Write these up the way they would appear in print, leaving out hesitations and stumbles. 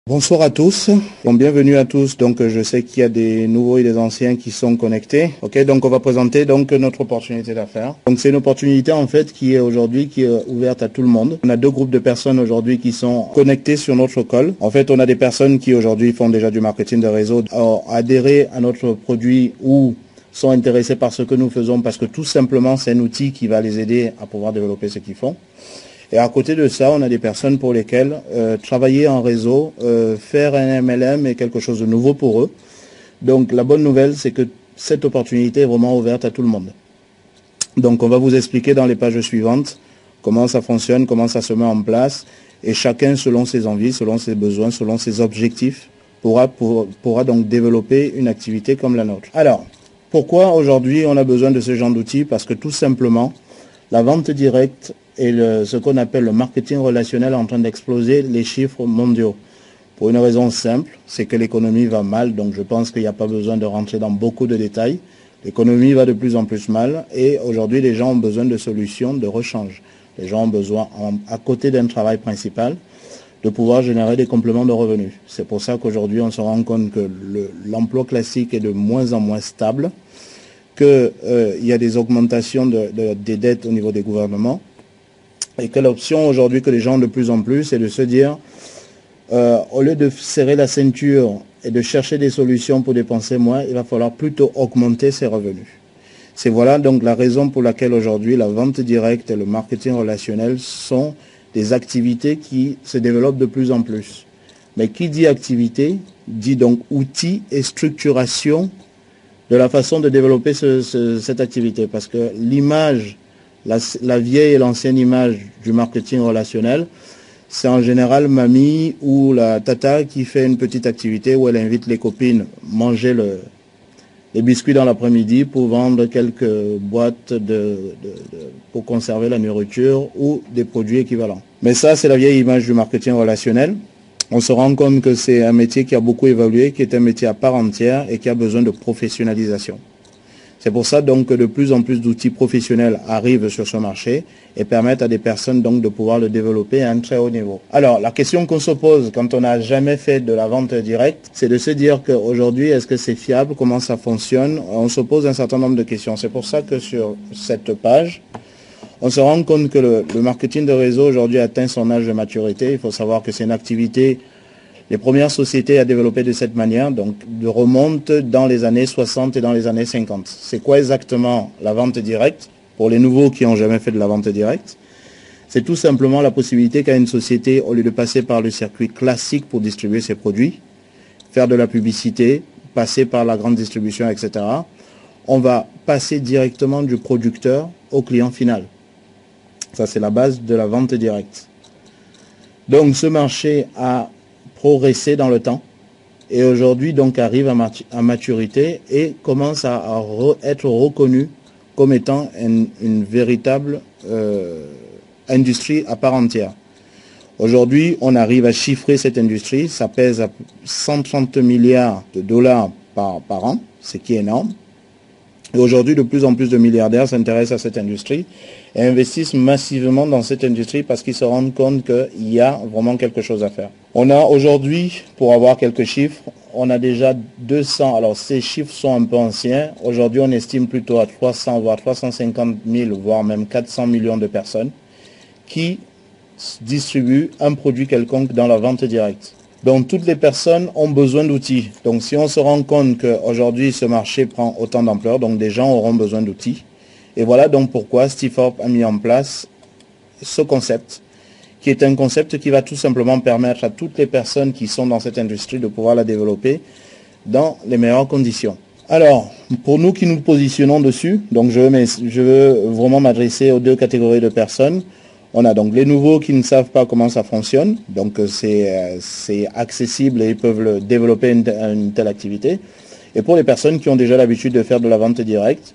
Bonsoir à tous, bienvenue à tous. Donc je sais qu'il y a des nouveaux et des anciens qui sont connectés. Ok, donc on va présenter donc notre opportunité d'affaires. Donc c'est une opportunité en fait qui est aujourd'hui ouverte à tout le monde. On a deux groupes de personnes aujourd'hui qui sont connectés sur notre call. En fait, on a des personnes qui aujourd'hui font déjà du marketing de réseau, ont adhéré à notre produit ou sont intéressés par ce que nous faisons parce que tout simplement c'est un outil qui va les aider à pouvoir développer ce qu'ils font. Et à côté de ça, on a des personnes pour lesquelles travailler en réseau, faire un MLM est quelque chose de nouveau pour eux. Donc la bonne nouvelle, c'est que cette opportunité est vraiment ouverte à tout le monde. Donc on va vous expliquer dans les pages suivantes comment ça fonctionne, comment ça se met en place. Et chacun, selon ses envies, selon ses besoins, selon ses objectifs, pourra donc développer une activité comme la nôtre. Alors, pourquoi aujourd'hui on a besoin de ce genre d'outils? Parce que tout simplement, la vente directe et ce qu'on appelle le marketing relationnel est en train d'exploser les chiffres mondiaux. Pour une raison simple, c'est que l'économie va mal, donc je pense qu'il n'y a pas besoin de rentrer dans beaucoup de détails. L'économie va de plus en plus mal et aujourd'hui les gens ont besoin de solutions de rechange. Les gens ont besoin, à côté d'un travail principal, de pouvoir générer des compléments de revenus. C'est pour ça qu'aujourd'hui on se rend compte que l'emploi classique est de moins en moins stable, qu'il y a des augmentations des dettes au niveau des gouvernements, et que l'option aujourd'hui que les gens ont de plus en plus, c'est de se dire, au lieu de serrer la ceinture et de chercher des solutions pour dépenser moins, il va falloir plutôt augmenter ses revenus. C'est voilà donc la raison pour laquelle aujourd'hui la vente directe et le marketing relationnel sont des activités qui se développent de plus en plus. Mais qui dit activité, dit donc outils et structuration de la façon de développer cette activité. Parce que l'image, la vieille et l'ancienne image du marketing relationnel, c'est en général mamie ou la tata qui fait une petite activité où elle invite les copines manger les biscuits dans l'après-midi pour vendre quelques boîtes pour conserver la nourriture ou des produits équivalents. Mais ça, c'est la vieille image du marketing relationnel. On se rend compte que c'est un métier qui a beaucoup évolué, qui est un métier à part entière et qui a besoin de professionnalisation. C'est pour ça donc que de plus en plus d'outils professionnels arrivent sur ce marché et permettent à des personnes donc de pouvoir le développer à un très haut niveau. Alors la question qu'on se pose quand on n'a jamais fait de la vente directe, c'est de se dire qu'aujourd'hui est-ce que c'est fiable, comment ça fonctionne? On se pose un certain nombre de questions. C'est pour ça que sur cette page, on se rend compte que le marketing de réseau aujourd'hui atteint son âge de maturité. Il faut savoir que c'est une activité, les premières sociétés à développer de cette manière, donc de remonte dans les années 60 et dans les années 50. C'est quoi exactement la vente directe? Pour les nouveaux qui n'ont jamais fait de la vente directe, c'est tout simplement la possibilité qu'a une société, au lieu de passer par le circuit classique pour distribuer ses produits, faire de la publicité, passer par la grande distribution, etc., on va passer directement du producteur au client final. Ça, c'est la base de la vente directe. Donc, ce marché a progressé dans le temps et aujourd'hui, donc, arrive à maturité et commence à être reconnu comme étant une véritable industrie à part entière. Aujourd'hui, on arrive à chiffrer cette industrie. Ça pèse à 130 milliards de dollars par an, ce qui est énorme. Et aujourd'hui, de plus en plus de milliardaires s'intéressent à cette industrie et investissent massivement dans cette industrie parce qu'ils se rendent compte qu'il y a vraiment quelque chose à faire. On a aujourd'hui, pour avoir quelques chiffres, on a déjà 200, alors ces chiffres sont un peu anciens, aujourd'hui on estime plutôt à 300, voire 350 000, voire même 400 millions de personnes qui distribuent un produit quelconque dans la vente directe. Donc toutes les personnes ont besoin d'outils. Donc si on se rend compte qu'aujourd'hui ce marché prend autant d'ampleur, donc des gens auront besoin d'outils. Et voilà donc pourquoi Steve Forbes a mis en place ce concept, qui est un concept qui va tout simplement permettre à toutes les personnes qui sont dans cette industrie de pouvoir la développer dans les meilleures conditions. Alors, pour nous qui nous positionnons dessus, donc je veux vraiment m'adresser aux deux catégories de personnes. On a donc les nouveaux qui ne savent pas comment ça fonctionne, donc c'est accessible et ils peuvent développer une telle activité. Et pour les personnes qui ont déjà l'habitude de faire de la vente directe,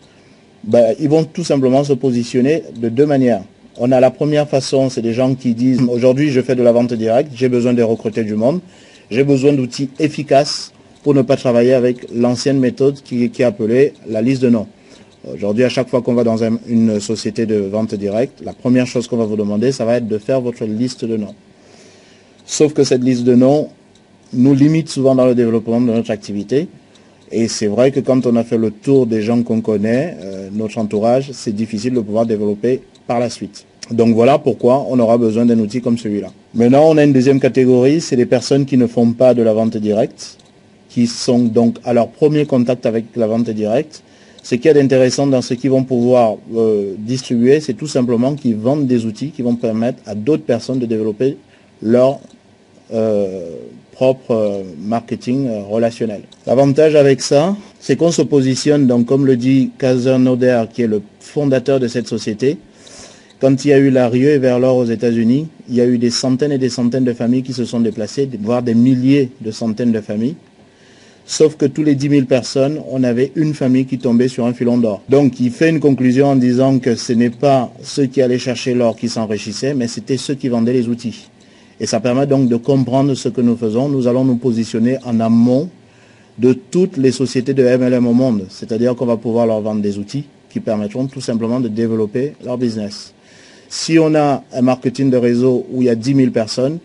ils vont tout simplement se positionner de deux manières. On a la première façon, c'est des gens qui disent « Aujourd'hui, je fais de la vente directe, j'ai besoin de recruter du monde, j'ai besoin d'outils efficaces pour ne pas travailler avec l'ancienne méthode qui est appelée la liste de noms ». Aujourd'hui, à chaque fois qu'on va dans une société de vente directe, la première chose qu'on va vous demander, ça va être de faire votre liste de noms. Sauf que cette liste de noms, nous limite souvent dans le développement de notre activité. Et c'est vrai que quand on a fait le tour des gens qu'on connaît, notre entourage, c'est difficile de pouvoir développer par la suite. Donc voilà pourquoi on aura besoin d'un outil comme celui-là. Maintenant, on a une deuxième catégorie, c'est les personnes qui ne font pas de la vente directe, qui sont donc à leur premier contact avec la vente directe. Ce qu'il y a d'intéressant dans ce qu'ils vont pouvoir distribuer, c'est tout simplement qu'ils vendent des outils qui vont permettre à d'autres personnes de développer leur propre marketing relationnel. L'avantage avec ça, c'est qu'on se positionne, donc comme le dit Kaiser Noder, qui est le fondateur de cette société. Quand il y a eu la ruée vers l'or aux États-Unis, il y a eu des centaines et des centaines de familles qui se sont déplacées, voire des milliers de centaines de familles. Sauf que tous les 10 000 personnes, on avait une famille qui tombait sur un filon d'or. Donc il fait une conclusion en disant que ce n'est pas ceux qui allaient chercher l'or qui s'enrichissaient, mais c'était ceux qui vendaient les outils. Et ça permet donc de comprendre ce que nous faisons. Nous allons nous positionner en amont de toutes les sociétés de MLM au monde. C'est-à-dire qu'on va pouvoir leur vendre des outils qui permettront tout simplement de développer leur business. Si on a un marketing de réseau où il y a 10 000 personnes,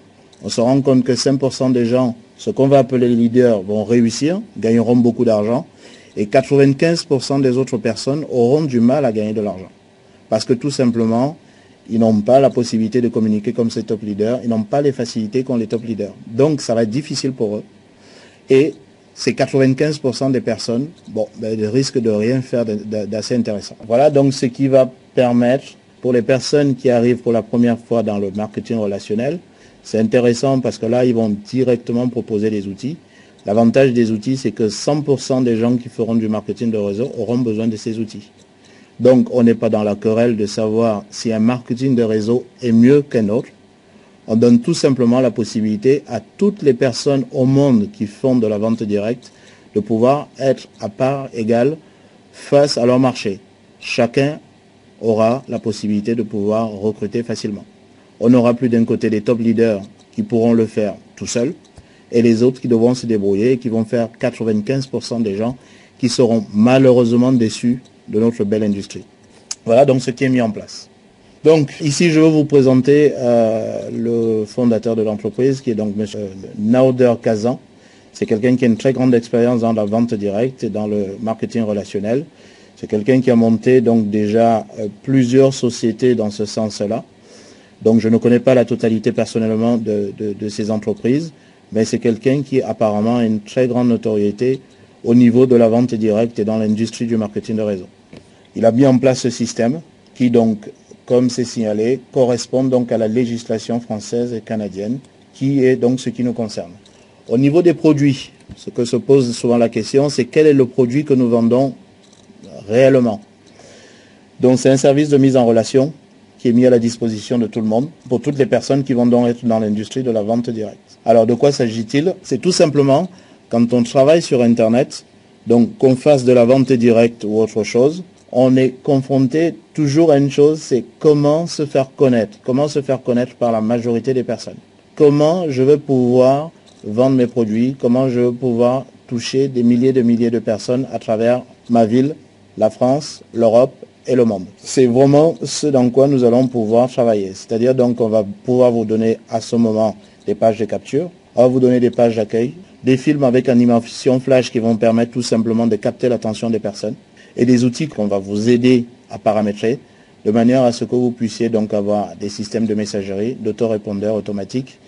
on se rend compte que 5% des gens, ce qu'on va appeler les leaders, vont réussir, gagneront beaucoup d'argent, et 95% des autres personnes auront du mal à gagner de l'argent. Parce que tout simplement, ils n'ont pas la possibilité de communiquer comme ces top leaders, ils n'ont pas les facilités qu'ont les top leaders. Donc ça va être difficile pour eux. Et ces 95% des personnes, risquent de rien faire d'assez intéressant. Voilà donc ce qui va permettre, pour les personnes qui arrivent pour la première fois dans le marketing relationnel, c'est intéressant parce que là, ils vont directement proposer des outils. L'avantage des outils, c'est que 100% des gens qui feront du marketing de réseau auront besoin de ces outils. Donc, on n'est pas dans la querelle de savoir si un marketing de réseau est mieux qu'un autre. On donne tout simplement la possibilité à toutes les personnes au monde qui font de la vente directe de pouvoir être à part égale face à leur marché. Chacun aura la possibilité de pouvoir recruter facilement. On n'aura plus d'un côté des top leaders qui pourront le faire tout seuls et les autres qui devront se débrouiller et qui vont faire 95% des gens qui seront malheureusement déçus de notre belle industrie. Voilà donc ce qui est mis en place. Donc ici je vais vous présenter le fondateur de l'entreprise qui est donc M. Naouder Kazan. C'est quelqu'un qui a une très grande expérience dans la vente directe et dans le marketing relationnel. C'est quelqu'un qui a monté donc déjà plusieurs sociétés dans ce sens-là. Donc je ne connais pas la totalité personnellement de ces entreprises, mais c'est quelqu'un qui apparemment a une très grande notoriété au niveau de la vente directe et dans l'industrie du marketing de réseau. Il a mis en place ce système qui donc, comme c'est signalé, correspond donc à la législation française et canadienne, qui est donc ce qui nous concerne. Au niveau des produits, ce que se pose souvent la question, c'est quel est le produit que nous vendons réellement. Donc c'est un service de mise en relation qui est mis à la disposition de tout le monde, pour toutes les personnes qui vont donc être dans l'industrie de la vente directe. Alors de quoi s'agit-il? C'est tout simplement, quand on travaille sur Internet, donc qu'on fasse de la vente directe ou autre chose, on est confronté toujours à une chose, c'est comment se faire connaître. Comment se faire connaître par la majorité des personnes. Comment je veux pouvoir vendre mes produits, comment je veux pouvoir toucher des milliers de personnes à travers ma ville, la France, l'Europe et le monde. C'est vraiment ce dans quoi nous allons pouvoir travailler. C'est-à-dire donc on va pouvoir vous donner à ce moment des pages de capture, on va vous donner des pages d'accueil, des films avec animation flash qui vont permettre tout simplement de capter l'attention des personnes et des outils qu'on va vous aider à paramétrer de manière à ce que vous puissiez donc avoir des systèmes de messagerie, d'autorépondeurs automatiques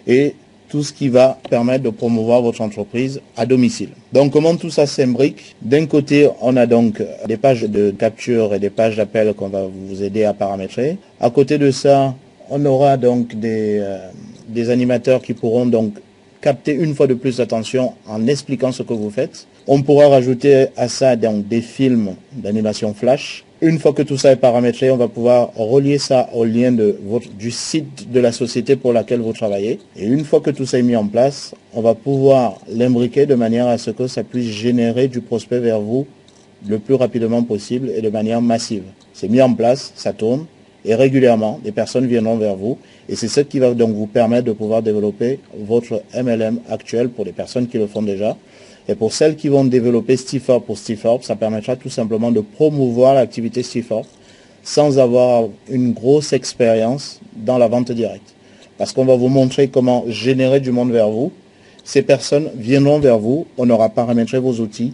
et tout ce qui va permettre de promouvoir votre entreprise à domicile. Donc comment tout ça s'imbrique? D'un côté, on a donc des pages de capture et des pages d'appel qu'on va vous aider à paramétrer. À côté de ça, on aura donc des animateurs qui pourront donc capter une fois de plus l'attention en expliquant ce que vous faites. On pourra rajouter à ça donc des films d'animation flash. Une fois que tout ça est paramétré, on va pouvoir relier ça au lien du site de la société pour laquelle vous travaillez. Et une fois que tout ça est mis en place, on va pouvoir l'imbriquer de manière à ce que ça puisse générer du prospect vers vous le plus rapidement possible et de manière massive. C'est mis en place, ça tourne, et régulièrement, des personnes viendront vers vous. Et c'est ce qui va donc vous permettre de pouvoir développer votre MLM actuel pour les personnes qui le font déjà. Et pour celles qui vont développer Stifor pour Stifor, ça permettra tout simplement de promouvoir l'activité Stifor sans avoir une grosse expérience dans la vente directe. Parce qu'on va vous montrer comment générer du monde vers vous ces personnes viendront vers vous, on aura paramétré vos outils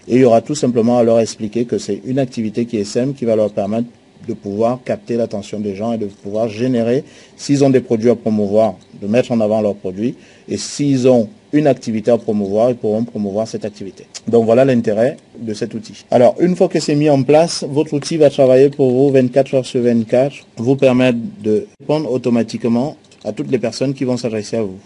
et il y aura tout simplement à leur expliquer que c'est une activité qui est simple, qui va leur permettre de pouvoir capter l'attention des gens et de pouvoir générer, s'ils ont des produits à promouvoir, de mettre en avant leurs produits, et s'ils ont une activité à promouvoir, ils pourront promouvoir cette activité. Donc voilà l'intérêt de cet outil. Alors une fois que c'est mis en place, votre outil va travailler pour vous 24 heures sur 24, vous permettre de répondre automatiquement à toutes les personnes qui vont s'adresser à vous.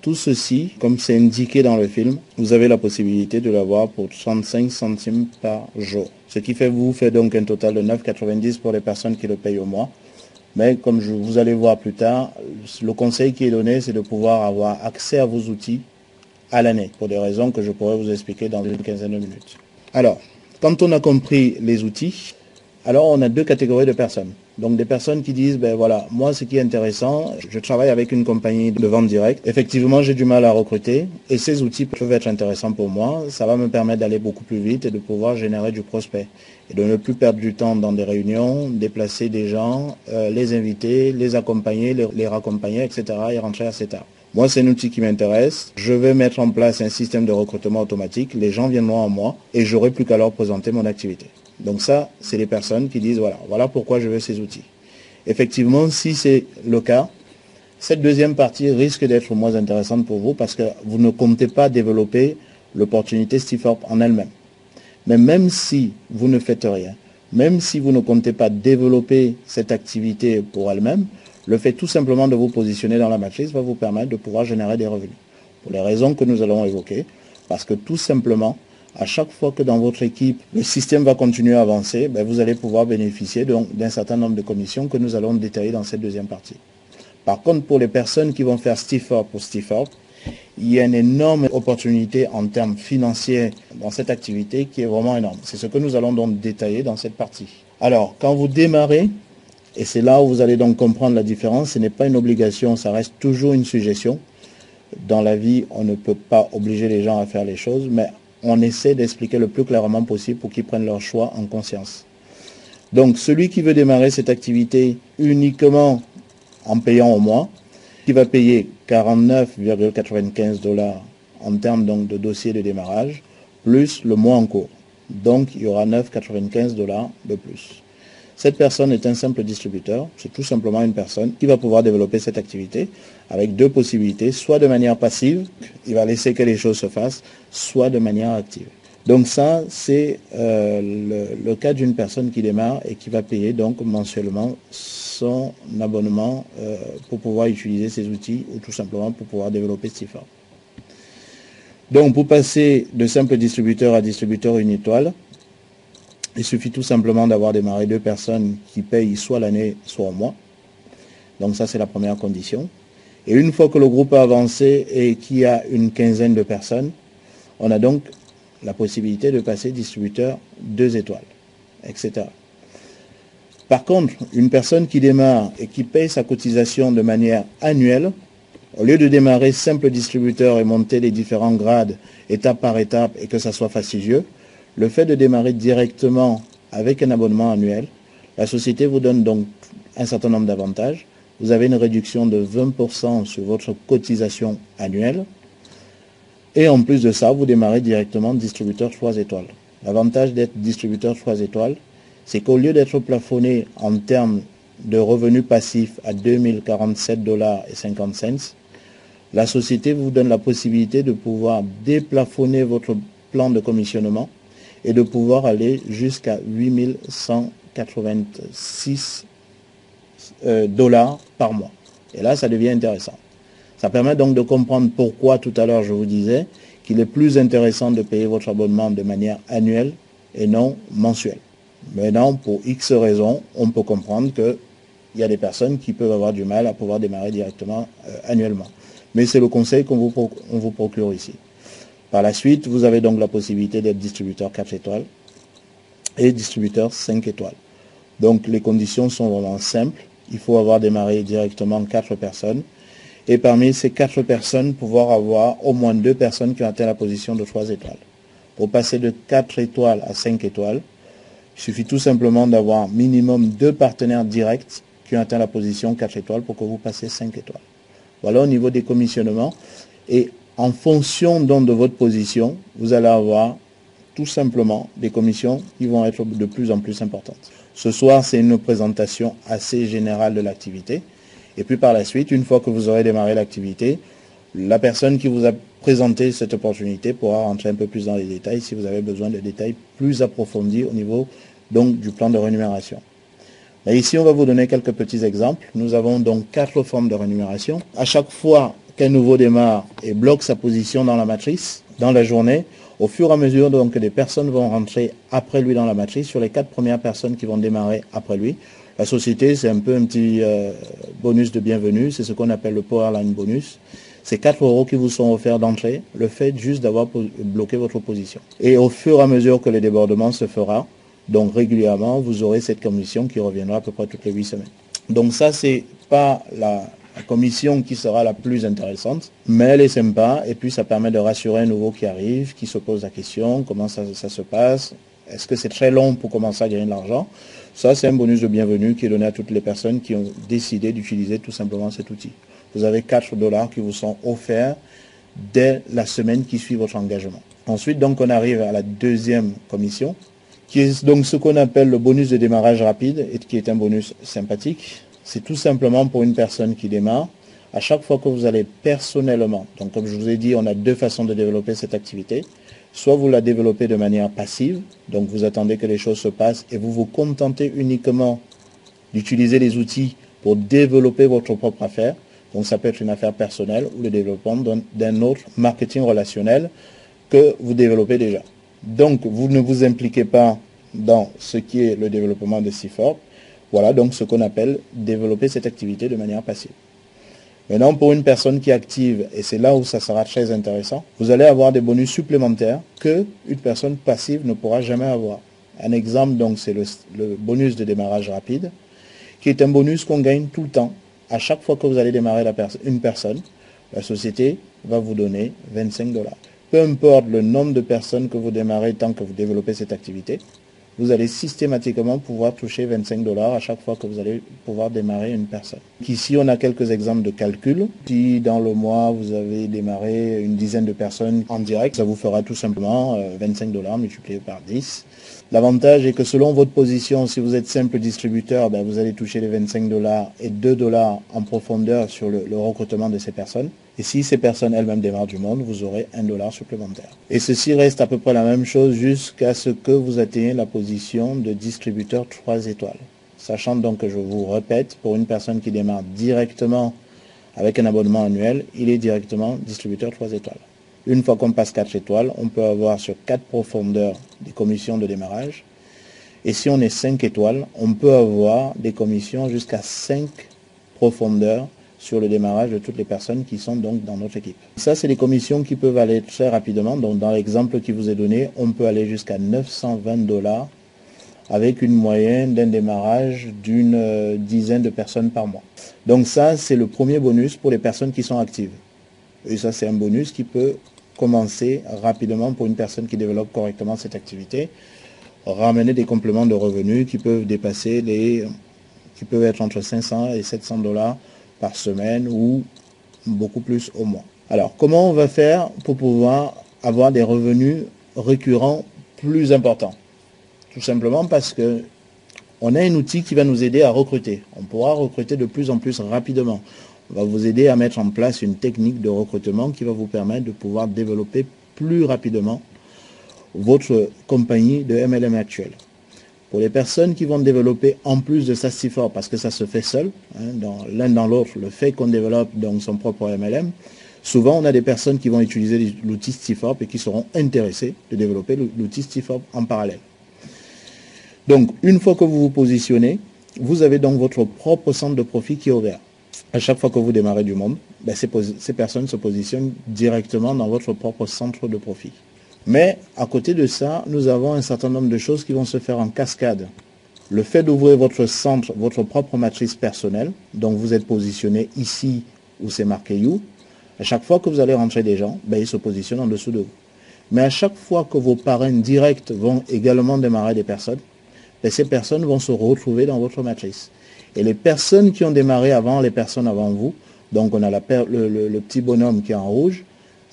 Tout ceci, comme c'est indiqué dans le film, vous avez la possibilité de l'avoir pour 35 centimes par jour. Ce qui vous fait donc un total de 9,90 pour les personnes qui le payent au mois. Mais comme vous allez voir plus tard, le conseil qui est donné, c'est de pouvoir avoir accès à vos outils à l'année, pour des raisons que je pourrais vous expliquer dans une quinzaine de minutes. Alors, quand on a compris les outils, alors on a deux catégories de personnes. Donc des personnes qui disent, ben voilà, moi ce qui est intéressant, je travaille avec une compagnie de vente directe. Effectivement, j'ai du mal à recruter et ces outils peuvent être intéressants pour moi. Ça va me permettre d'aller beaucoup plus vite et de pouvoir générer du prospect. Et de ne plus perdre du temps dans des réunions, déplacer des gens, les inviter, les accompagner, les raccompagner, etc. et rentrer assez tard. Moi, c'est un outil qui m'intéresse. Je vais mettre en place un système de recrutement automatique. Les gens viendront à moi et j'aurai plus qu'à leur présenter mon activité. Donc ça, c'est les personnes qui disent, voilà pourquoi je veux ces outils. Effectivement, si c'est le cas, cette deuxième partie risque d'être moins intéressante pour vous parce que vous ne comptez pas développer l'opportunité Stiforp en elle-même. Mais même si vous ne faites rien, même si vous ne comptez pas développer cette activité pour elle-même, le fait tout simplement de vous positionner dans la matrice va vous permettre de pouvoir générer des revenus. Pour les raisons que nous allons évoquer, parce que tout simplement, à chaque fois que dans votre équipe, le système va continuer à avancer, vous allez pouvoir bénéficier d'un certain nombre de commissions que nous allons détailler dans cette deuxième partie. Par contre, pour les personnes qui vont faire Stiforp pour Stiforp, il y a une énorme opportunité en termes financiers dans cette activité qui est vraiment énorme. C'est ce que nous allons donc détailler dans cette partie. Alors, quand vous démarrez, et c'est là où vous allez donc comprendre la différence, ce n'est pas une obligation, ça reste toujours une suggestion. Dans la vie, on ne peut pas obliger les gens à faire les choses, mais on essaie d'expliquer le plus clairement possible pour qu'ils prennent leur choix en conscience. Donc, celui qui veut démarrer cette activité uniquement en payant au mois, qui va payer 49,95 $ en termes donc de dossier de démarrage, plus le mois en cours. Donc, il y aura 9,95 $ de plus. Cette personne est un simple distributeur, c'est tout simplement une personne qui va pouvoir développer cette activité avec deux possibilités, soit de manière passive, il va laisser que les choses se fassent, soit de manière active. Donc ça, c'est le cas d'une personne qui démarre et qui va payer donc mensuellement son abonnement pour pouvoir utiliser ces outils ou tout simplement pour pouvoir développer Stiforp. Donc pour passer de simple distributeur à distributeur une étoile, il suffit tout simplement d'avoir démarré deux personnes qui payent soit l'année, soit au mois. Donc ça, c'est la première condition. Et une fois que le groupe a avancé et qu'il y a une quinzaine de personnes, on a donc la possibilité de passer distributeur 2 étoiles, etc. Par contre, une personne qui démarre et qui paye sa cotisation de manière annuelle, au lieu de démarrer simple distributeur et monter les différents grades étape par étape et que ça soit fastidieux, le fait de démarrer directement avec un abonnement annuel, la société vous donne donc un certain nombre d'avantages. Vous avez une réduction de 20% sur votre cotisation annuelle. Et en plus de ça, vous démarrez directement distributeur 3 étoiles. L'avantage d'être distributeur 3 étoiles, c'est qu'au lieu d'être plafonné en termes de revenus passifs à 2047,50 $, la société vous donne la possibilité de pouvoir déplafonner votre plan de commissionnement et de pouvoir aller jusqu'à 8186 $ par mois. Et là, ça devient intéressant. Ça permet donc de comprendre pourquoi tout à l'heure je vous disais qu'il est plus intéressant de payer votre abonnement de manière annuelle et non mensuelle. Maintenant, pour X raisons, on peut comprendre qu'il y a des personnes qui peuvent avoir du mal à pouvoir démarrer directement annuellement. Mais c'est le conseil qu'on vous procure ici. Par la suite, vous avez donc la possibilité d'être distributeur 4 étoiles et distributeur 5 étoiles. Donc les conditions sont vraiment simples. Il faut avoir démarré directement 4 personnes. Et parmi ces 4 personnes, pouvoir avoir au moins 2 personnes qui ont atteint la position de 3 étoiles. Pour passer de 4 étoiles à 5 étoiles, il suffit tout simplement d'avoir minimum 2 partenaires directs qui ont atteint la position 4 étoiles pour que vous passiez 5 étoiles. Voilà au niveau des commissionnements. Et en fonction donc de votre position, vous allez avoir tout simplement des commissions qui vont être de plus en plus importantes. Ce soir, c'est une présentation assez générale de l'activité. Et puis par la suite, une fois que vous aurez démarré l'activité, la personne qui vous a présenté cette opportunité pourra rentrer un peu plus dans les détails si vous avez besoin de détails plus approfondis au niveau donc du plan de rémunération. Et ici, on va vous donner quelques petits exemples. Nous avons donc 4 formes de rémunération. À chaque fois qu'un nouveau démarre et bloque sa position dans la matrice, dans la journée, au fur et à mesure donc, que des personnes vont rentrer après lui dans la matrice, sur les 4 premières personnes qui vont démarrer après lui, la société, c'est un peu un petit bonus de bienvenue, c'est ce qu'on appelle le Powerline bonus. C'est 4 € qui vous sont offerts d'entrée, le fait juste d'avoir bloqué votre position. Et au fur et à mesure que le débordement se fera, donc régulièrement, vous aurez cette commission qui reviendra à peu près toutes les 8 semaines. Donc ça, c'est pas la commission qui sera la plus intéressante, mais elle est sympa et puis ça permet de rassurer un nouveau qui arrive, qui se pose la question, comment ça se passe, est-ce que c'est très long pour commencer à gagner de l'argent? Ça, c'est un bonus de bienvenue qui est donné à toutes les personnes qui ont décidé d'utiliser tout simplement cet outil. Vous avez 4 $ qui vous sont offerts dès la semaine qui suit votre engagement. Ensuite, donc, on arrive à la deuxième commission, qui est donc ce qu'on appelle le bonus de démarrage rapide et qui est un bonus sympathique. C'est tout simplement pour une personne qui démarre. À chaque fois que vous allez personnellement, donc comme je vous ai dit, on a 2 façons de développer cette activité. Soit vous la développez de manière passive, donc vous attendez que les choses se passent et vous vous contentez uniquement d'utiliser les outils pour développer votre propre affaire. Donc ça peut être une affaire personnelle ou le développement d'un autre marketing relationnel que vous développez déjà. Donc vous ne vous impliquez pas dans ce qui est le développement de CIFOR. Voilà donc ce qu'on appelle développer cette activité de manière passive. Maintenant, pour une personne qui est active, et c'est là où ça sera très intéressant, vous allez avoir des bonus supplémentaires que une personne passive ne pourra jamais avoir. Un exemple, donc, c'est le bonus de démarrage rapide, qui est un bonus qu'on gagne tout le temps. À chaque fois que vous allez démarrer une personne, la société va vous donner 25 $. Peu importe le nombre de personnes que vous démarrez tant que vous développez cette activité, vous allez systématiquement pouvoir toucher 25 $ à chaque fois que vous allez pouvoir démarrer une personne. Ici, on a quelques exemples de calcul. Si dans le mois, vous avez démarré une dizaine de personnes en direct, ça vous fera tout simplement 25 $ multiplié par 10. L'avantage est que selon votre position, si vous êtes simple distributeur, ben vous allez toucher les 25 $ et 2 $ en profondeur sur le recrutement de ces personnes. Et si ces personnes elles-mêmes démarrent du monde, vous aurez 1 $ supplémentaire. Et ceci reste à peu près la même chose jusqu'à ce que vous atteignez la position de distributeur 3 étoiles. Sachant donc que je vous répète, pour une personne qui démarre directement avec un abonnement annuel, il est directement distributeur 3 étoiles. Une fois qu'on passe 4 étoiles, on peut avoir sur 4 profondeurs des commissions de démarrage. Et si on est 5 étoiles, on peut avoir des commissions jusqu'à 5 profondeurs sur le démarrage de toutes les personnes qui sont donc dans notre équipe. Ça, c'est des commissions qui peuvent aller très rapidement. Donc, dans l'exemple qui vous est donné, on peut aller jusqu'à 920 $ avec une moyenne d'un démarrage d'une dizaine de personnes par mois. Donc ça, c'est le premier bonus pour les personnes qui sont actives. Et ça, c'est un bonus qui peut commencer rapidement pour une personne qui développe correctement cette activité, ramener des compléments de revenus qui peuvent dépasser qui peuvent être entre 500 et 700 $ par semaine ou beaucoup plus au mois. Alors, comment on va faire pour pouvoir avoir des revenus récurrents plus importants? Tout simplement parce que on a un outil qui va nous aider à recruter. On pourra recruter de plus en plus rapidement. On va vous aider à mettre en place une technique de recrutement qui va vous permettre de pouvoir développer plus rapidement votre compagnie de MLM actuelle. Pour les personnes qui vont développer en plus de ça CIFOR, parce que ça se fait seul, l'un dans l'autre, le fait qu'on développe donc son propre MLM, souvent on a des personnes qui vont utiliser l'outil CIFOR et qui seront intéressées de développer l'outil CIFOR en parallèle. Donc, une fois que vous vous positionnez, vous avez donc votre propre centre de profit qui est ouvert. À chaque fois que vous démarrez du monde, ben ces personnes se positionnent directement dans votre propre centre de profit. Mais à côté de ça, nous avons un certain nombre de choses qui vont se faire en cascade. Le fait d'ouvrir votre centre, votre propre matrice personnelle, donc vous êtes positionné ici où c'est marqué You, à chaque fois que vous allez rentrer des gens, ben ils se positionnent en dessous de vous. Mais à chaque fois que vos parrains directs vont également démarrer des personnes, ben ces personnes vont se retrouver dans votre matrice. Et les personnes qui ont démarré avant les personnes avant vous, donc on a le petit bonhomme qui est en rouge,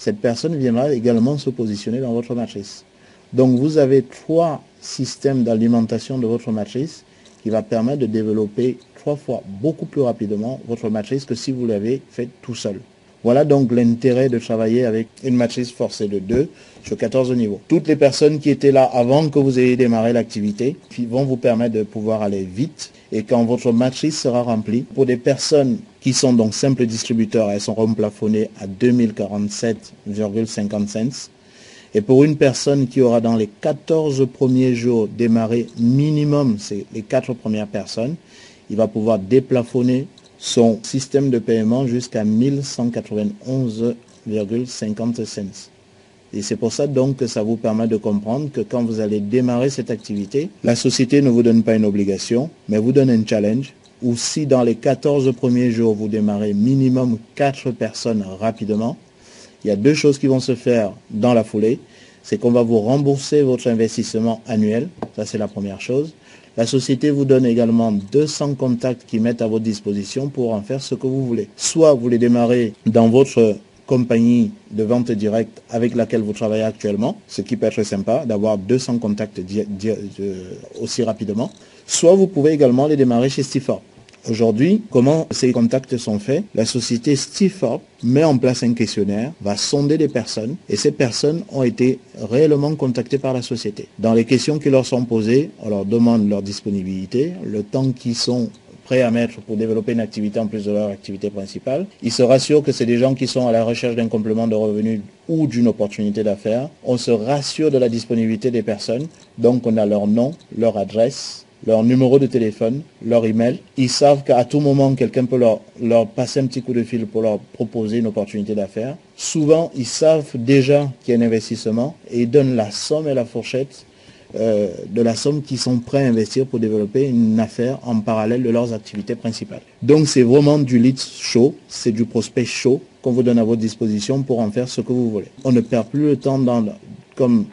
cette personne viendra également se positionner dans votre matrice. Donc vous avez 3 systèmes d'alimentation de votre matrice qui va permettre de développer 3 fois beaucoup plus rapidement votre matrice que si vous l'avez fait tout seul. Voilà donc l'intérêt de travailler avec une matrice forcée de 2 sur 14 niveaux. Toutes les personnes qui étaient là avant que vous ayez démarré l'activité vont vous permettre de pouvoir aller vite. Et quand votre matrice sera remplie, pour des personnes qui sont donc simples distributeurs, elles seront plafonnées à 2047,50 cents. Et pour une personne qui aura dans les 14 premiers jours démarré minimum, c'est les 4 premières personnes, il va pouvoir déplafonner son système de paiement jusqu'à 1191,50 cents. Et c'est pour ça donc que ça vous permet de comprendre que quand vous allez démarrer cette activité, la société ne vous donne pas une obligation, mais vous donne un challenge, où si dans les 14 premiers jours vous démarrez minimum 4 personnes rapidement, il y a 2 choses qui vont se faire dans la foulée. C'est qu'on va vous rembourser votre investissement annuel, ça c'est la première chose. La société vous donne également 200 contacts qui mettent à votre disposition pour en faire ce que vous voulez. Soit vous les démarrez dans votre compagnie de vente directe avec laquelle vous travaillez actuellement, ce qui peut être sympa d'avoir 200 contacts aussi rapidement. Soit vous pouvez également les démarrer chez Stifor. Aujourd'hui, comment ces contacts sont faits? La société Stifor met en place un questionnaire, va sonder des personnes et ces personnes ont été réellement contactées par la société. Dans les questions qui leur sont posées, on leur demande leur disponibilité, le temps qu'ils sont prêts à mettre pour développer une activité en plus de leur activité principale. Ils se rassurent que c'est des gens qui sont à la recherche d'un complément de revenus ou d'une opportunité d'affaires. On se rassure de la disponibilité des personnes, donc on a leur nom, leur adresse, leur numéro de téléphone, leur email. Ils savent qu'à tout moment, quelqu'un peut leur passer un petit coup de fil pour leur proposer une opportunité d'affaires. Souvent, ils savent déjà qu'il y a un investissement et ils donnent la somme et la fourchette de la somme qu'ils sont prêts à investir pour développer une affaire en parallèle de leurs activités principales. Donc, c'est vraiment du lead chaud, c'est du prospect chaud qu'on vous donne à votre disposition pour en faire ce que vous voulez. On ne perd plus le temps comme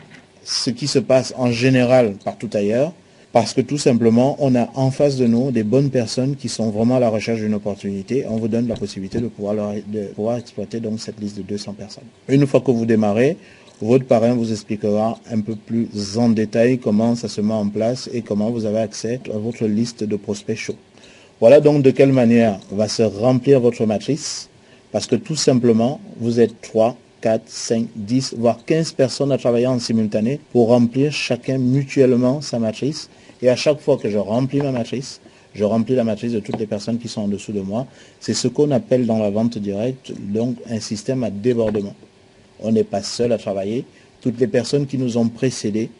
ce qui se passe en général partout ailleurs. Parce que tout simplement, on a en face de nous des bonnes personnes qui sont vraiment à la recherche d'une opportunité. On vous donne la possibilité de pouvoir exploiter donc cette liste de 200 personnes. Une fois que vous démarrez, votre parrain vous expliquera un peu plus en détail comment ça se met en place et comment vous avez accès à votre liste de prospects chauds. Voilà donc de quelle manière va se remplir votre matrice. Parce que tout simplement, vous êtes 3, 4, 5, 10, voire 15 personnes à travailler en simultané pour remplir chacun mutuellement sa matrice. Et à chaque fois que je remplis ma matrice, je remplis la matrice de toutes les personnes qui sont en dessous de moi. C'est ce qu'on appelle dans la vente directe donc un système à débordement. On n'est pas seul à travailler. Toutes les personnes qui nous ont précédés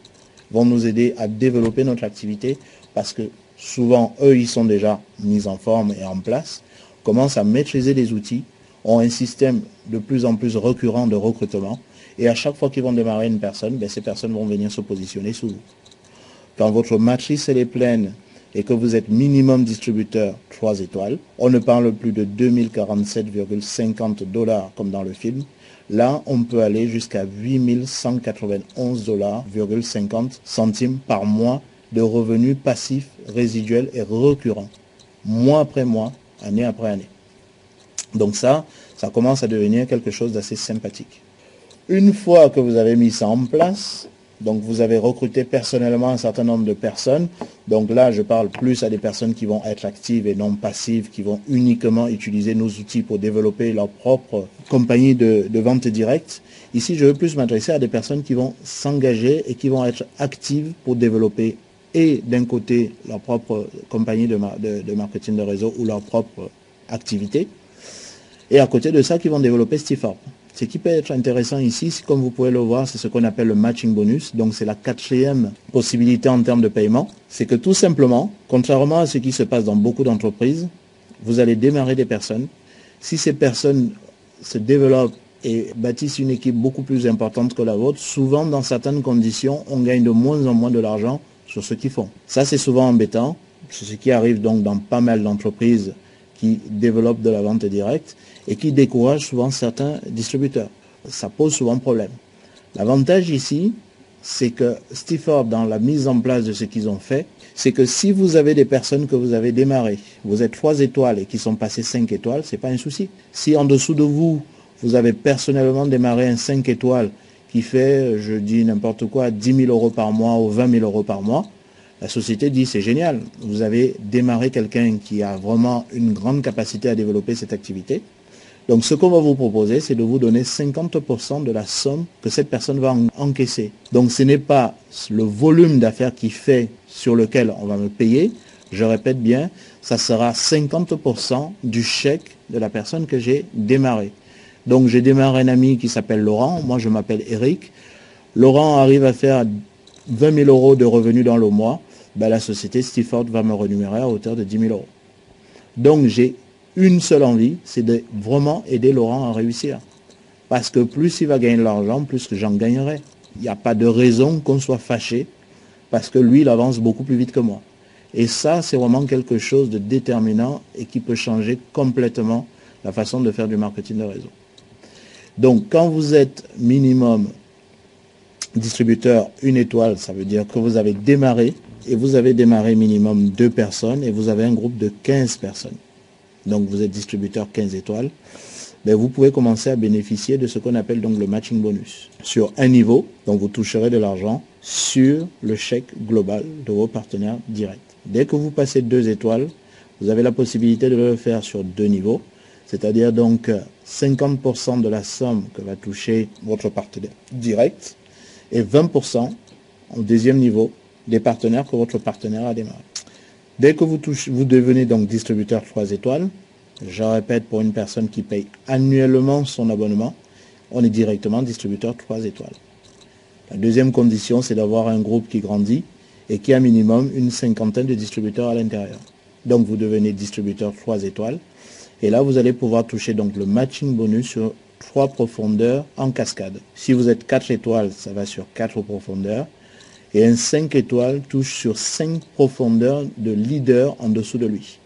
vont nous aider à développer notre activité parce que souvent, eux, ils sont déjà mis en forme et en place, commencent à maîtriser les outils, ont un système de plus en plus récurrent de recrutement et à chaque fois qu'ils vont démarrer une personne, ces personnes vont venir se positionner sous vous. Quand votre matrice elle est pleine et que vous êtes minimum distributeur 3 étoiles, on ne parle plus de 2047,50 $ comme dans le film. Là, on peut aller jusqu'à 8191,50 $ par mois de revenus passifs, résiduels et récurrents, mois après mois, année après année. Donc ça commence à devenir quelque chose d'assez sympathique. Une fois que vous avez mis ça en place, donc vous avez recruté personnellement un certain nombre de personnes. Donc là, je parle plus à des personnes qui vont être actives et non passives, qui vont uniquement utiliser nos outils pour développer leur propre compagnie de vente directe. Ici, je veux plus m'adresser à des personnes qui vont s'engager et qui vont être actives pour développer et d'un côté leur propre compagnie de marketing de réseau ou leur propre activité. Et à côté de ça, qui vont développer Stifor. Ce qui peut être intéressant ici, comme vous pouvez le voir, c'est ce qu'on appelle le matching bonus. Donc c'est la 4e possibilité en termes de paiement. C'est que tout simplement, contrairement à ce qui se passe dans beaucoup d'entreprises, vous allez démarrer des personnes. Si ces personnes se développent et bâtissent une équipe beaucoup plus importante que la vôtre, souvent dans certaines conditions, on gagne de moins en moins de l'argent sur ce qu'ils font. Ça c'est souvent embêtant. C'est ce qui arrive donc dans pas mal d'entreprises qui développent de la vente directe et qui découragent souvent certains distributeurs. Ça pose souvent problème. L'avantage ici, c'est que Stifor, dans la mise en place de ce qu'ils ont fait, c'est que si vous avez des personnes que vous avez démarrées, vous êtes 3 étoiles et qui sont passées 5 étoiles, c'est pas un souci. Si en dessous de vous, vous avez personnellement démarré un 5 étoiles qui fait, je dis n'importe quoi, 10 000 euros par mois ou 20 000 euros par mois, la société dit c'est génial, vous avez démarré quelqu'un qui a vraiment une grande capacité à développer cette activité. Donc ce qu'on va vous proposer, c'est de vous donner 50% de la somme que cette personne va encaisser. Donc ce n'est pas le volume d'affaires qui fait sur lequel on va me payer, je répète bien, ça sera 50% du chèque de la personne que j'ai démarré. Donc j'ai démarré un ami qui s'appelle Laurent, moi je m'appelle Eric. Laurent arrive à faire 20 000 euros de revenus dans le mois, ben, la société Stiford va me rémunérer à hauteur de 10 000 euros. Donc j'ai une seule envie, c'est de vraiment aider Laurent à réussir. Parce que plus il va gagner de l'argent, plus que j'en gagnerai. Il n'y a pas de raison qu'on soit fâché, parce que lui, il avance beaucoup plus vite que moi. Et ça, c'est vraiment quelque chose de déterminant et qui peut changer complètement la façon de faire du marketing de réseau. Donc, quand vous êtes minimum distributeur 1 étoile, ça veut dire que vous avez démarré, et vous avez démarré minimum 2 personnes, et vous avez un groupe de 15 personnes. Donc vous êtes distributeur 15 étoiles, ben vous pouvez commencer à bénéficier de ce qu'on appelle donc le matching bonus. Sur un niveau, donc vous toucherez de l'argent sur le chèque global de vos partenaires directs. Dès que vous passez 2 étoiles, vous avez la possibilité de le faire sur 2 niveaux, c'est-à-dire donc 50% de la somme que va toucher votre partenaire direct et 20% au deuxième niveau des partenaires que votre partenaire a démarré. Dès que vous devenez donc distributeur 3 étoiles, je répète, pour une personne qui paye annuellement son abonnement, on est directement distributeur 3 étoiles. La deuxième condition, c'est d'avoir un groupe qui grandit et qui a minimum une cinquantaine de distributeurs à l'intérieur. Donc vous devenez distributeur 3 étoiles. Et là, vous allez pouvoir toucher donc le matching bonus sur 3 profondeurs en cascade. Si vous êtes 4 étoiles, ça va sur 4 profondeurs. Et un 5 étoiles touche sur 5 profondeurs de leader en dessous de lui.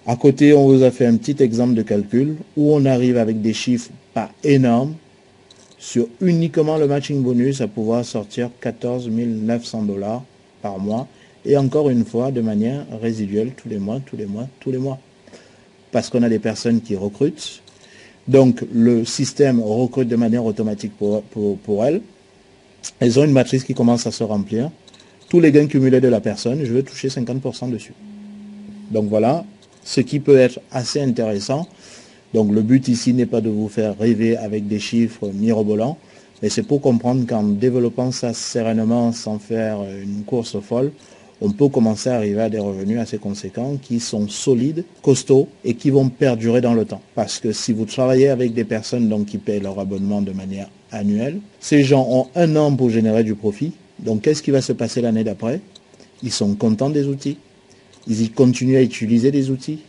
À côté, on vous a fait un petit exemple de calcul où on arrive avec des chiffres pas énormes sur uniquement le matching bonus à pouvoir sortir 14 900 $ par mois et encore une fois de manière résiduelle tous les mois. Parce qu'on a des personnes qui recrutent. Donc le système recrute de manière automatique pour elles. Elles ont une matrice qui commence à se remplir. Tous les gains cumulés de la personne, je veux toucher 50% dessus. Donc voilà, ce qui peut être assez intéressant. Donc le but ici n'est pas de vous faire rêver avec des chiffres mirobolants, mais c'est pour comprendre qu'en développant ça sereinement, sans faire une course folle, on peut commencer à arriver à des revenus assez conséquents qui sont solides, costauds et qui vont perdurer dans le temps. Parce que si vous travaillez avec des personnes donc, qui payent leur abonnement de manière annuelle, ces gens ont 1 an pour générer du profit. Donc qu'est-ce qui va se passer l'année d'après? Ils sont contents des outils, ils continuent à utiliser des outils.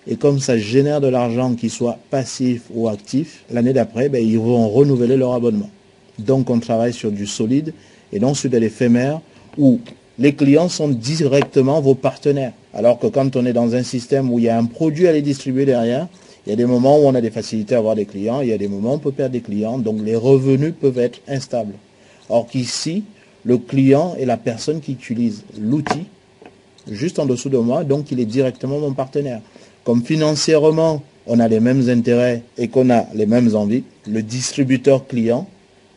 Et comme ça génère de l'argent, qu'il soit passif ou actif, l'année d'après, ben, ils vont renouveler leur abonnement. Donc on travaille sur du solide et non sur de l'éphémère où les clients sont directement vos partenaires. Alors que quand on est dans un système où il y a un produit à les distribuer derrière, il y a des moments où on a des facilités à avoir des clients, il y a des moments où on peut perdre des clients, donc les revenus peuvent être instables. Or qu'ici, le client est la personne qui utilise l'outil juste en dessous de moi, donc il est directement mon partenaire. Comme financièrement, on a les mêmes intérêts et qu'on a les mêmes envies, le distributeur client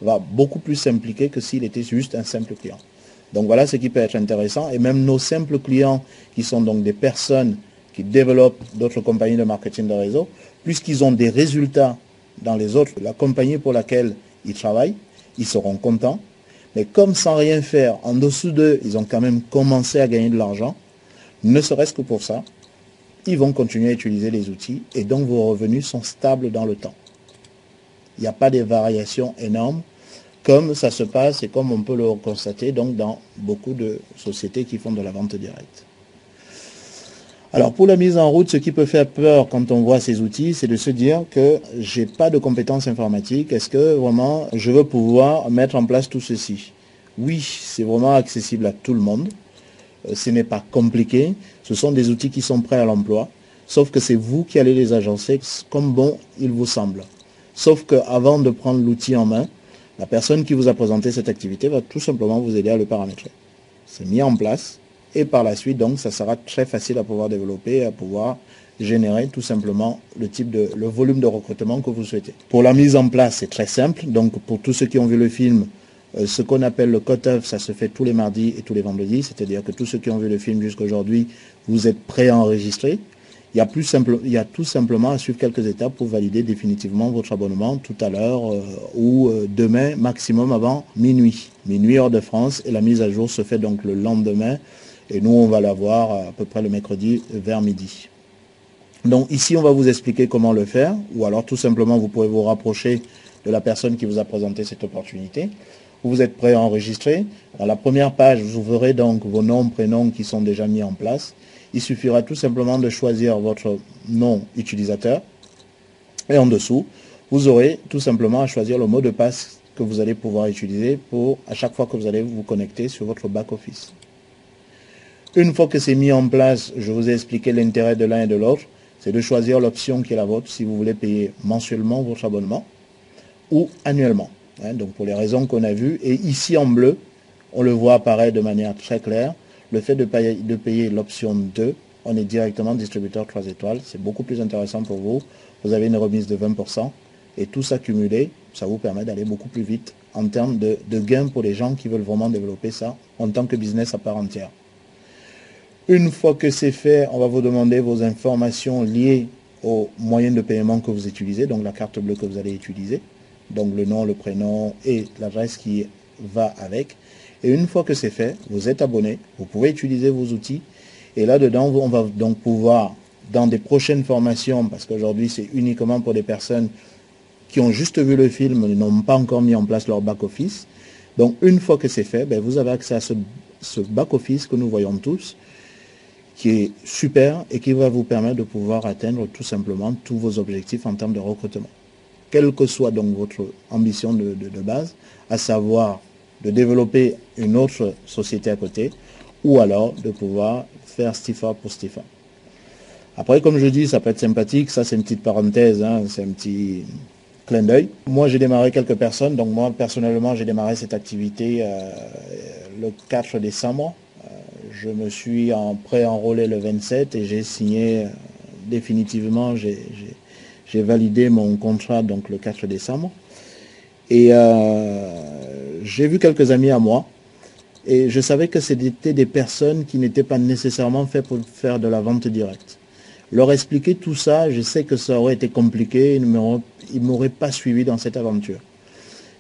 va beaucoup plus s'impliquer que s'il était juste un simple client. Donc voilà ce qui peut être intéressant. Et même nos simples clients, qui sont donc des personnes qui développent d'autres compagnies de marketing de réseau, puisqu'ils ont des résultats dans les autres, la compagnie pour laquelle ils travaillent, ils seront contents. Mais comme sans rien faire, en dessous d'eux, ils ont quand même commencé à gagner de l'argent, ne serait-ce que pour ça, ils vont continuer à utiliser les outils et donc vos revenus sont stables dans le temps. Il n'y a pas de variations énormes comme ça se passe et comme on peut le constater donc dans beaucoup de sociétés qui font de la vente directe. Alors pour la mise en route, ce qui peut faire peur quand on voit ces outils, c'est de se dire que j'ai pas de compétences informatiques. Est-ce que vraiment je veux pouvoir mettre en place tout ceci? Oui, c'est vraiment accessible à tout le monde. Ce n'est pas compliqué. Ce sont des outils qui sont prêts à l'emploi. Sauf que c'est vous qui allez les agencer comme bon il vous semble. Sauf qu'avant de prendre l'outil en main, la personne qui vous a présenté cette activité va tout simplement vous aider à le paramétrer. C'est mis en place. Et par la suite, donc, ça sera très facile à pouvoir développer, à pouvoir générer tout simplement le volume de recrutement que vous souhaitez. Pour la mise en place, c'est très simple. Donc pour tous ceux qui ont vu le film, ce qu'on appelle le cut-off, ça se fait tous les mardis et tous les vendredis. C'est-à-dire que tous ceux qui ont vu le film jusqu'à aujourd'hui, vous êtes prêts à enregistrer. Il y a tout simplement à suivre quelques étapes pour valider définitivement votre abonnement tout à l'heure ou demain, maximum avant minuit. Minuit hors de France, et la mise à jour se fait donc le lendemain. Et nous, on va l'avoir à peu près le mercredi vers midi. Donc ici, on va vous expliquer comment le faire, ou alors tout simplement, vous pouvez vous rapprocher de la personne qui vous a présenté cette opportunité. Vous êtes prêt à enregistrer. Dans la première page, vous verrez donc vos noms, prénoms qui sont déjà mis en place. Il suffira tout simplement de choisir votre nom utilisateur. Et en dessous, vous aurez tout simplement à choisir le mot de passe que vous allez pouvoir utiliser à chaque fois que vous allez vous connecter sur votre back-office. Une fois que c'est mis en place, je vous ai expliqué l'intérêt de l'un et de l'autre. C'est de choisir l'option qui est la vôtre si vous voulez payer mensuellement votre abonnement ou annuellement. Donc pour les raisons qu'on a vues, et ici en bleu, on le voit apparaître de manière très claire, le fait de payer l'option 2, on est directement distributeur 3 étoiles, c'est beaucoup plus intéressant pour vous, vous avez une remise de 20%, et tout ça cumulé, ça vous permet d'aller beaucoup plus vite en termes de gains pour les gens qui veulent vraiment développer ça en tant que business à part entière. Une fois que c'est fait, on va vous demander vos informations liées aux moyens de paiement que vous utilisez, donc la carte bleue que vous allez utiliser. Donc le nom, le prénom et l'adresse qui va avec. Et une fois que c'est fait, vous êtes abonné, vous pouvez utiliser vos outils. Et là-dedans, on va donc pouvoir, dans des prochaines formations, parce qu'aujourd'hui c'est uniquement pour des personnes qui ont juste vu le film et n'ont pas encore mis en place leur back-office. Donc une fois que c'est fait, vous avez accès à ce back-office que nous voyons tous, qui est super et qui va vous permettre de pouvoir atteindre tout simplement tous vos objectifs en termes de recrutement. Quelle que soit donc votre ambition de base, à savoir de développer une autre société à côté, ou alors de pouvoir faire Stifa pour Stifa. Après, comme je dis, ça peut être sympathique, ça c'est une petite parenthèse, c'est un petit clin d'œil. Moi j'ai démarré quelques personnes, donc moi personnellement j'ai démarré cette activité le 4 décembre. Je me suis pré-enrôlé le 27 et j'ai signé définitivement, j'ai validé mon contrat donc le 4 décembre. Et j'ai vu quelques amis à moi et je savais que c'était des personnes qui n'étaient pas nécessairement faites pour faire de la vente directe. Leur expliquer tout ça, je sais que ça aurait été compliqué, ils ne m'auraient pas suivi dans cette aventure.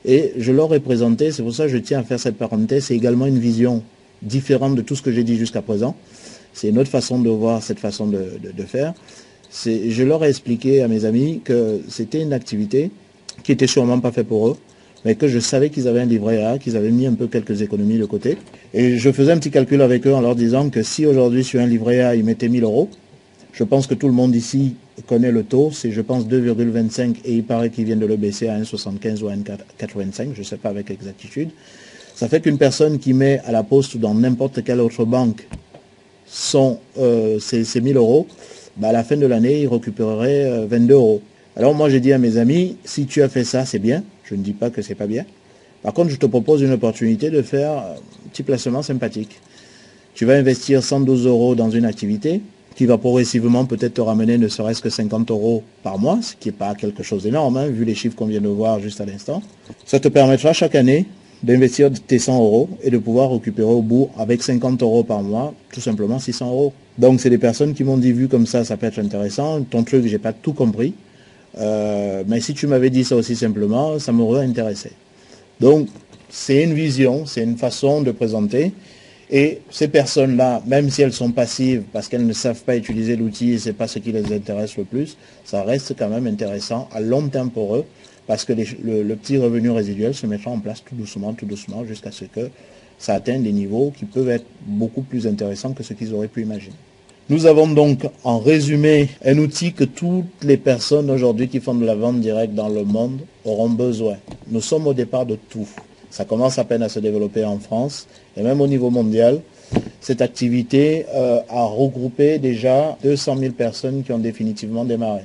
Et je leur ai présenté, c'est pour ça que je tiens à faire cette parenthèse, c'est également une vision différente de tout ce que j'ai dit jusqu'à présent. C'est une autre façon de voir cette façon de faire. Je leur ai expliqué à mes amis que c'était une activité qui n'était sûrement pas faite pour eux, mais que je savais qu'ils avaient un livret A, qu'ils avaient mis un peu quelques économies de côté. Et je faisais un petit calcul avec eux en leur disant que si aujourd'hui sur un livret A, ils mettaient 1000 euros, je pense que tout le monde ici connaît le taux, c'est je pense 2,25 et il paraît qu'ils viennent de le baisser à 1,75 ou à 1,85, je ne sais pas avec exactitude. Ça fait qu'une personne qui met à la poste ou dans n'importe quelle autre banque ces 1000 euros, à la fin de l'année, il récupérerait 22 euros. Alors moi, j'ai dit à mes amis, si tu as fait ça, c'est bien. Je ne dis pas que c'est pas bien. Par contre, je te propose une opportunité de faire un petit placement sympathique. Tu vas investir 112 euros dans une activité qui va progressivement peut-être te ramener ne serait-ce que 50 euros par mois, ce qui n'est pas quelque chose d'énorme, vu les chiffres qu'on vient de voir juste à l'instant. Ça te permettra chaque année d'investir tes 100 euros et de pouvoir récupérer au bout, avec 50 euros par mois, tout simplement 600 euros. Donc c'est des personnes qui m'ont dit, vu comme ça peut être intéressant. Ton truc, j'ai pas tout compris. Mais si tu m'avais dit ça aussi simplement, ça m'aurait intéressé. Donc c'est une vision, c'est une façon de présenter. Et ces personnes-là, même si elles sont passives, parce qu'elles ne savent pas utiliser l'outil et ce n'est pas ce qui les intéresse le plus, ça reste quand même intéressant à long terme pour eux, parce que le petit revenu résiduel se mettra en place tout doucement, jusqu'à ce que ça atteigne des niveaux qui peuvent être beaucoup plus intéressants que ce qu'ils auraient pu imaginer. Nous avons donc en résumé un outil que toutes les personnes aujourd'hui qui font de la vente directe dans le monde auront besoin. Nous sommes au départ de tout. Ça commence à peine à se développer en France et même au niveau mondial. Cette activité a regroupé déjà 200 000 personnes qui ont définitivement démarré.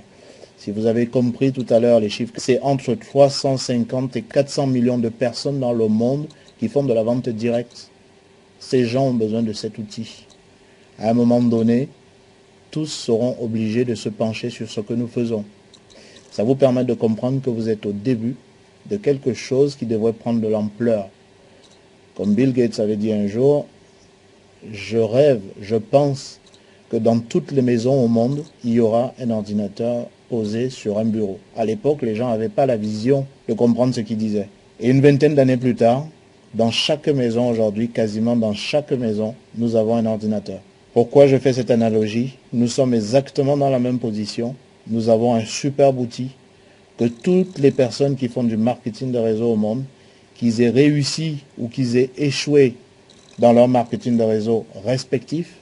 Si vous avez compris tout à l'heure les chiffres, c'est entre 350 et 400 millions de personnes dans le monde qui font de la vente directe. Ces gens ont besoin de cet outil. À un moment donné, tous seront obligés de se pencher sur ce que nous faisons. Ça vous permet de comprendre que vous êtes au début de quelque chose qui devrait prendre de l'ampleur. Comme Bill Gates avait dit un jour, je rêve, je pense que dans toutes les maisons au monde, il y aura un ordinateur posé sur un bureau. À l'époque, les gens n'avaient pas la vision de comprendre ce qu'il disait. Et une vingtaine d'années plus tard, dans chaque maison aujourd'hui, quasiment dans chaque maison, nous avons un ordinateur. Pourquoi je fais cette analogie? Nous sommes exactement dans la même position. Nous avons un superbe outil que toutes les personnes qui font du marketing de réseau au monde, qu'ils aient réussi ou qu'ils aient échoué dans leur marketing de réseau respectif,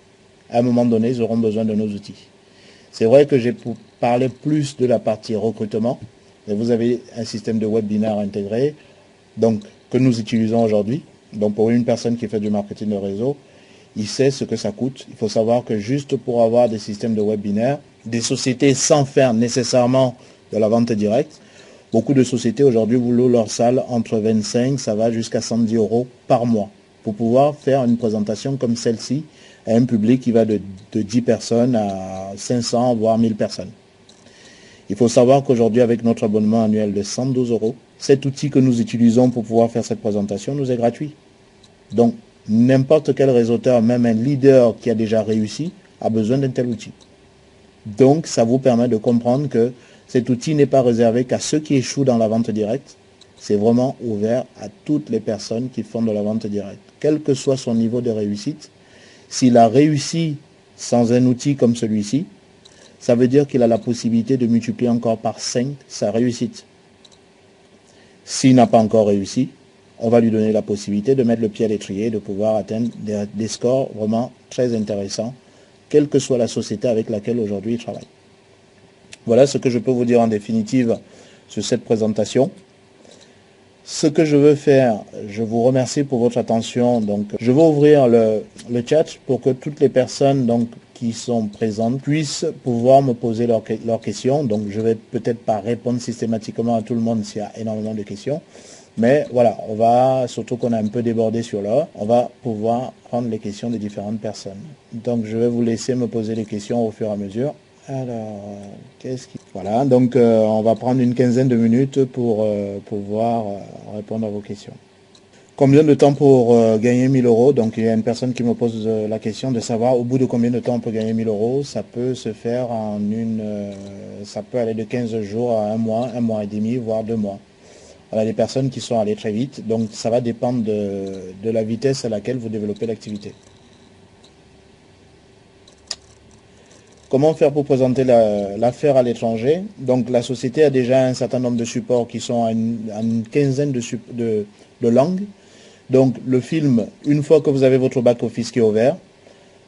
à un moment donné, ils auront besoin de nos outils. C'est vrai que j'ai parlé plus de la partie recrutement, mais vous avez un système de webinaire intégré, donc que nous utilisons aujourd'hui. Donc pour une personne qui fait du marketing de réseau, il sait ce que ça coûte. Il faut savoir que juste pour avoir des systèmes de webinaire, des sociétés sans faire nécessairement de la vente directe, beaucoup de sociétés aujourd'hui vous louent leur salle entre 25, ça va jusqu'à 110 € par mois pour pouvoir faire une présentation comme celle-ci à un public qui va de 10 personnes à 500 voire 1000 personnes. Il faut savoir qu'aujourd'hui avec notre abonnement annuel de 112 €, cet outil que nous utilisons pour pouvoir faire cette présentation nous est gratuit. Donc n'importe quel réseauteur, même un leader qui a déjà réussi, a besoin d'un tel outil. Donc ça vous permet de comprendre que cet outil n'est pas réservé qu'à ceux qui échouent dans la vente directe. C'est vraiment ouvert à toutes les personnes qui font de la vente directe. Quel que soit son niveau de réussite, s'il a réussi sans un outil comme celui-ci, ça veut dire qu'il a la possibilité de multiplier encore par 5 sa réussite. S'il n'a pas encore réussi, on va lui donner la possibilité de mettre le pied à l'étrier, de pouvoir atteindre des scores vraiment très intéressants, quelle que soit la société avec laquelle aujourd'hui il travaille. Voilà ce que je peux vous dire en définitive sur cette présentation. Ce que je veux faire, je vous remercie pour votre attention. Donc, je vais ouvrir le chat pour que toutes les personnes qui sont présentes puissent pouvoir me poser leurs questions. Donc, je ne vais peut-être pas répondre systématiquement à tout le monde s'il y a énormément de questions. Mais voilà, on va, surtout qu'on a un peu débordé sur l'heure, on va pouvoir prendre les questions des différentes personnes. Donc, je vais vous laisser me poser les questions au fur et à mesure. Alors, voilà, donc on va prendre une quinzaine de minutes pour pouvoir répondre à vos questions. Combien de temps pour gagner 1000 €? Donc il y a une personne qui me pose la question de savoir au bout de combien de temps on peut gagner 1000 €. Ça peut se faire en ça peut aller de 15 jours à un mois et demi, voire 2 mois. Voilà, les personnes qui sont allées très vite, donc ça va dépendre de la vitesse à laquelle vous développez l'activité. Comment faire pour présenter l'affaire à l'étranger? Donc la société a déjà un certain nombre de supports qui sont à une quinzaine de langues. Donc le film, une fois que vous avez votre back-office qui est ouvert,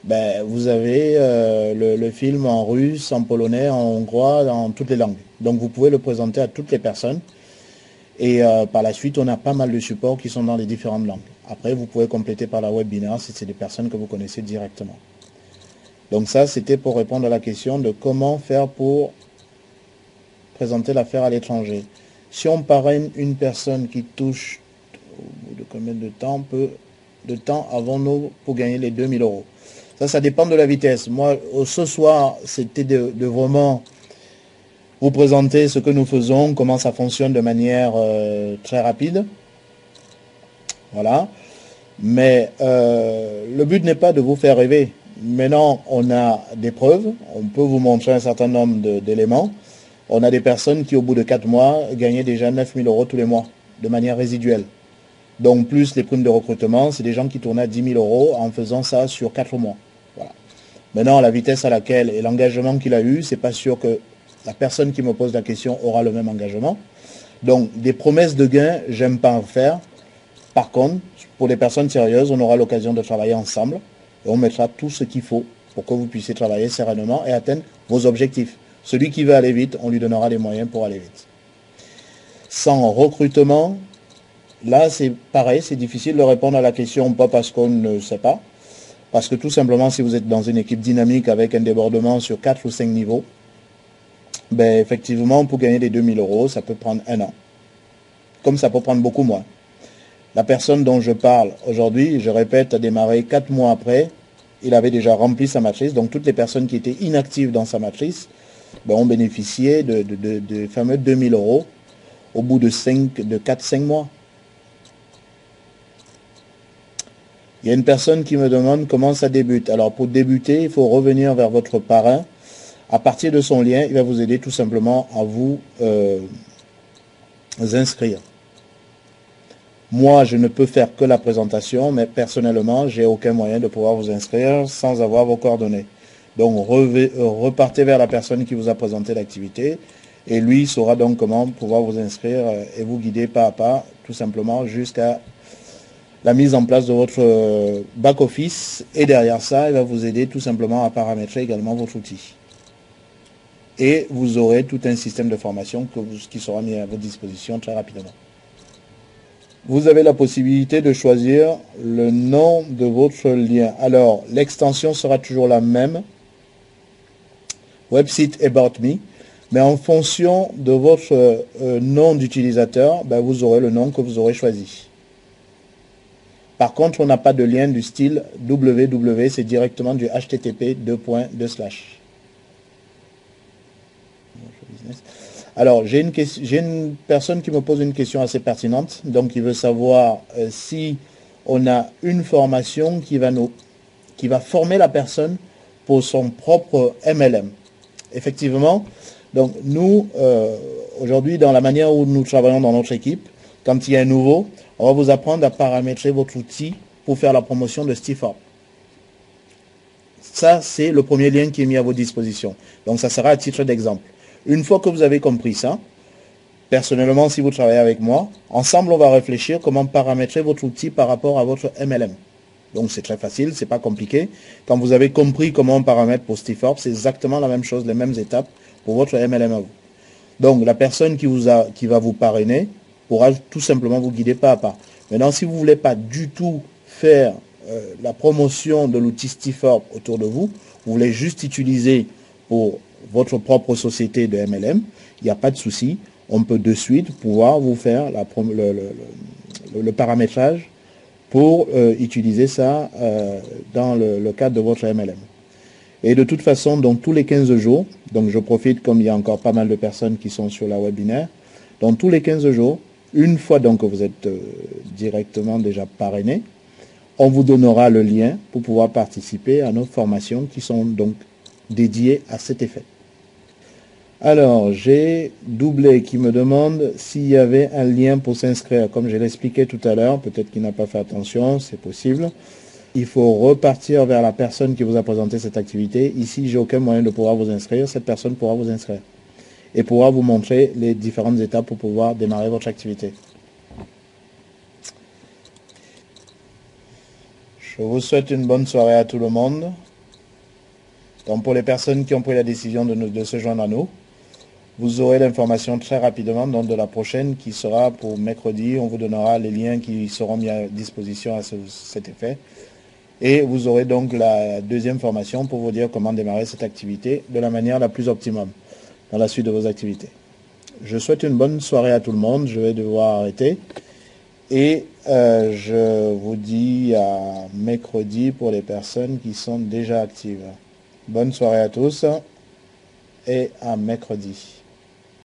ben, vous avez le film en russe, en polonais, en hongrois, dans toutes les langues. Donc vous pouvez le présenter à toutes les personnes. Et par la suite, on a pas mal de supports qui sont dans les différentes langues. Après, vous pouvez compléter par la webinaire si c'est des personnes que vous connaissez directement. Donc ça, c'était pour répondre à la question de comment faire pour présenter l'affaire à l'étranger. Si on parraine une personne qui touche, au bout de combien de temps avons-nous pour gagner les 2000 €? Ça dépend de la vitesse. Moi, ce soir, c'était de vraiment vous présenter ce que nous faisons, comment ça fonctionne de manière très rapide. Voilà. Mais le but n'est pas de vous faire rêver. Maintenant, on a des preuves, on peut vous montrer un certain nombre d'éléments. On a des personnes qui, au bout de 4 mois, gagnaient déjà 9000 € tous les mois, de manière résiduelle. Donc, plus les primes de recrutement, c'est des gens qui tournaient à 10 000 € en faisant ça sur 4 mois. Voilà. Maintenant, la vitesse à laquelle et l'engagement qu'il a eu, c'est pas sûr que la personne qui me pose la question aura le même engagement. Donc, des promesses de gains, j'aime pas en faire. Par contre, pour les personnes sérieuses, on aura l'occasion de travailler ensemble. Et on mettra tout ce qu'il faut pour que vous puissiez travailler sereinement et atteindre vos objectifs. Celui qui veut aller vite, on lui donnera les moyens pour aller vite. Sans recrutement, là c'est pareil, c'est difficile de répondre à la question, pas parce qu'on ne sait pas, parce que tout simplement si vous êtes dans une équipe dynamique avec un débordement sur 4 ou 5 niveaux, ben effectivement pour gagner les 2000 €, ça peut prendre 1 an. Comme ça peut prendre beaucoup moins. La personne dont je parle aujourd'hui, je répète, a démarré 4 mois après il avait déjà rempli sa matrice. Donc toutes les personnes qui étaient inactives dans sa matrice ont bénéficié de fameux 2000 € au bout de 4-5 mois. Il y a une personne qui me demande comment ça débute. Alors pour débuter, il faut revenir vers votre parrain. À partir de son lien, il va vous aider tout simplement à vous inscrire. Moi, je ne peux faire que la présentation, mais personnellement, j'ai aucun moyen de pouvoir vous inscrire sans avoir vos coordonnées. Donc, repartez vers la personne qui vous a présenté l'activité et lui saura donc comment pouvoir vous inscrire et vous guider pas à pas, tout simplement, jusqu'à la mise en place de votre back-office. Et derrière ça, il va vous aider tout simplement à paramétrer également votre outil. Et vous aurez tout un système de formation qui sera mis à votre disposition très rapidement. Vous avez la possibilité de choisir le nom de votre lien. Alors, l'extension sera toujours la même. Website About Me. Mais en fonction de votre nom d'utilisateur, vous aurez le nom que vous aurez choisi. Par contre, on n'a pas de lien du style www, c'est directement du http://. Alors, j'ai une personne qui me pose une question assez pertinente. Donc, il veut savoir si on a une formation qui va former la personne pour son propre MLM. Effectivement, donc nous, aujourd'hui, dans la manière où nous travaillons dans notre équipe, quand il y a un nouveau, on va vous apprendre à paramétrer votre outil pour faire la promotion de Stiforp. Ça, c'est le premier lien qui est mis à votre disposition. Donc, ça sera à titre d'exemple. Une fois que vous avez compris ça, personnellement, si vous travaillez avec moi, ensemble, on va réfléchir comment paramétrer votre outil par rapport à votre MLM. Donc, c'est très facile, c'est pas compliqué. Quand vous avez compris comment on paramètre pour Stiforp, c'est exactement la même chose, les mêmes étapes pour votre MLM à vous. Donc, la personne qui va vous parrainer pourra tout simplement vous guider pas à pas. Maintenant, si vous ne voulez pas du tout faire la promotion de l'outil Stiforp autour de vous, vous voulez juste utiliser pour votre propre société de MLM, il n'y a pas de souci. On peut de suite pouvoir vous faire le paramétrage pour utiliser ça dans le cadre de votre MLM. Et de toute façon, donc tous les 15 jours, donc je profite comme il y a encore pas mal de personnes qui sont sur la webinaire, donc tous les 15 jours, une fois donc que vous êtes directement déjà parrainé, on vous donnera le lien pour pouvoir participer à nos formations qui sont donc dédiées à cet effet. Alors, j'ai Doublé qui me demande s'il y avait un lien pour s'inscrire. Comme je l'expliquais tout à l'heure, peut-être qu'il n'a pas fait attention, c'est possible. Il faut repartir vers la personne qui vous a présenté cette activité. Ici, j'ai aucun moyen de pouvoir vous inscrire. Cette personne pourra vous inscrire et pourra vous montrer les différentes étapes pour pouvoir démarrer votre activité. Je vous souhaite une bonne soirée à tout le monde. Donc, pour les personnes qui ont pris la décision de se joindre à nous, vous aurez l'information très rapidement dans de la prochaine qui sera pour mercredi. On vous donnera les liens qui seront mis à disposition à cet effet. Et vous aurez donc la deuxième formation pour vous dire comment démarrer cette activité de la manière la plus optimum dans la suite de vos activités. Je souhaite une bonne soirée à tout le monde. Je vais devoir arrêter. Et je vous dis à mercredi pour les personnes qui sont déjà actives. Bonne soirée à tous et à mercredi.